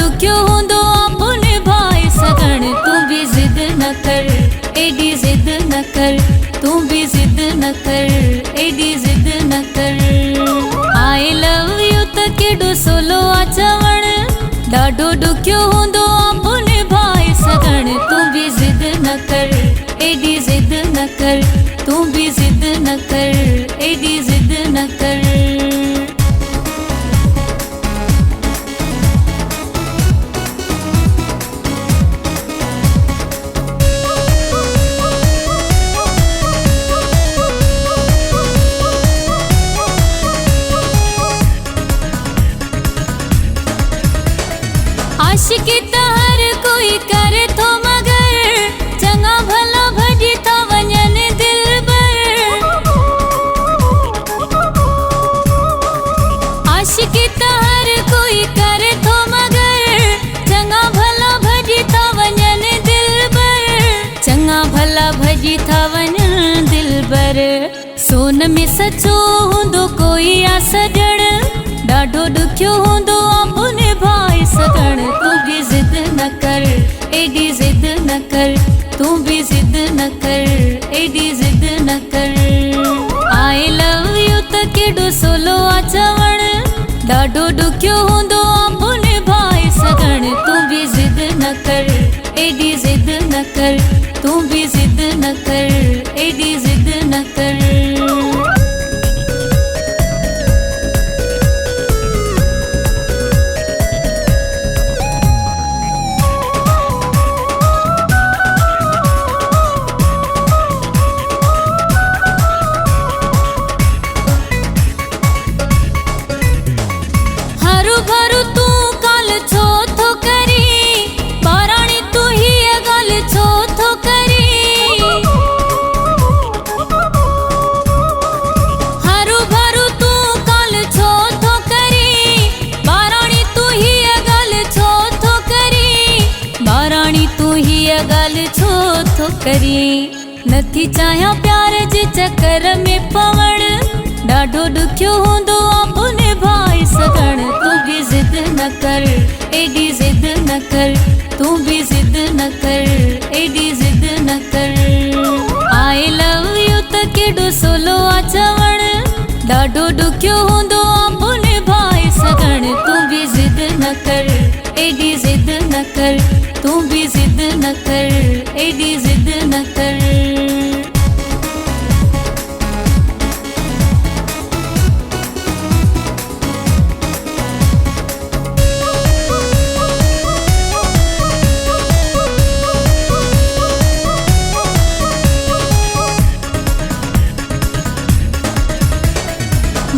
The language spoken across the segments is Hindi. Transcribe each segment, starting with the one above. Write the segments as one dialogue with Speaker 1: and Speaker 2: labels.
Speaker 1: ॾुखियो हूंदो आपो निभाए सघण। तूं भी ज़िद न कर, एडी ज़िद न कर, तूं भी ज़िद न कर, एडी ज़िद न कर। आई लव यू त केॾो सोलो आ चवण, ॾाढो ॾुखियो हूंदो आपो निभाए सघण। तूं भी ज़िद न कर, एडी ज़िद न कर, तूं भी ज़िद न कर, एडी ज़िद न कर। आशिकी त हर कोई करे थो मगर, चङा भला भॼी था वञनि दिलबर। आशिकी त हर कोई करे थो मगर, चङा भला भॼी था वञनि दिलबर। चङा भला भॼी था वञनि दिलबर। सोन में सचो हूंदो कोई आ सॼण, ॾाढो ॾुखियो हूंदो आपो निभाए सघण। तूं भी ज़िद न कर, एडी ज़िद न कर, तूं भी ज़िद न कर, एडी ज़िद न कर। आई लव यू त केॾो सोलो आ चवण, ॾाढो ॾुखियो हूंदो आपो निभाए सघण। तूं भी ज़िद न कर, एडी ज़िद न कर, तूं भी ज़िद न कर, एडी ज़िद न कर। भरू तू काल छो थो करी, बाराणी तू ही गल छो थो करी। हरू भरू तू काल छो थो करी, बाराणी तू ही गल छो थो करी। बाराणी तू ही गल छो थो करी। नथी चाहियां प्यार जे चक्कर में पवण, ॾाढो ॾुखियो हूंदो आपो निभाए सघण। तूं भी ज़िद न कर, एडी ज़िद न कर, तूं भी ज़िद न कर, एडी ज़िद न कर। आई लव यू त केॾो सोलो आ चवण, ॾाढो ॾुखियो हूंदो आपो निभाए सघण। तूं भी ज़िद न कर, एडी ज़िद न कर, तूं भी ज़िद न कर, एडी ज़िद न कर।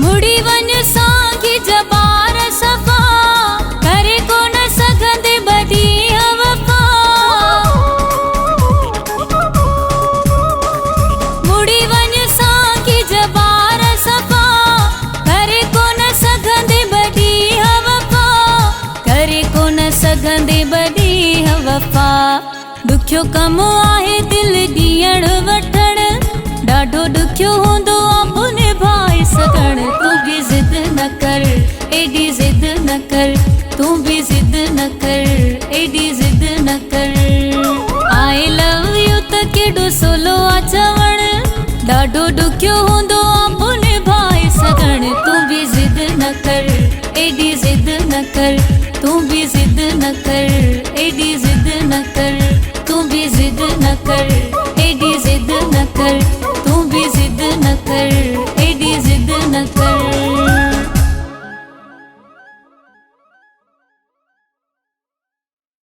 Speaker 1: मुड़ी वञ साॻी जबार सफ़ा, करे कोन सघंदे बदी वफ़ा। मुड़ी वञ साॻी जबार सफ़ा, करे कोन सघंदे बदी वफ़ा। करे कोन सघंदे बदी वफ़ा। ॾुखियो कमु आहे दिल ॾियण वठण, ॾाढो ॾुखियो हूंदो आपो निभाए सघण। तूं भी ज़िद न कर, एडी ज़िद न कर, तूं भी ज़िद न कर, एडी ज़िद न कर। आई लव यू त केॾो सोलो आ चवण, ॾाढो ॾुखियो हूंदो आपो निभाए सघण। तूं भी ज़िद न कर, एडी ज़िद न कर, तूं भी ज़िद न कर,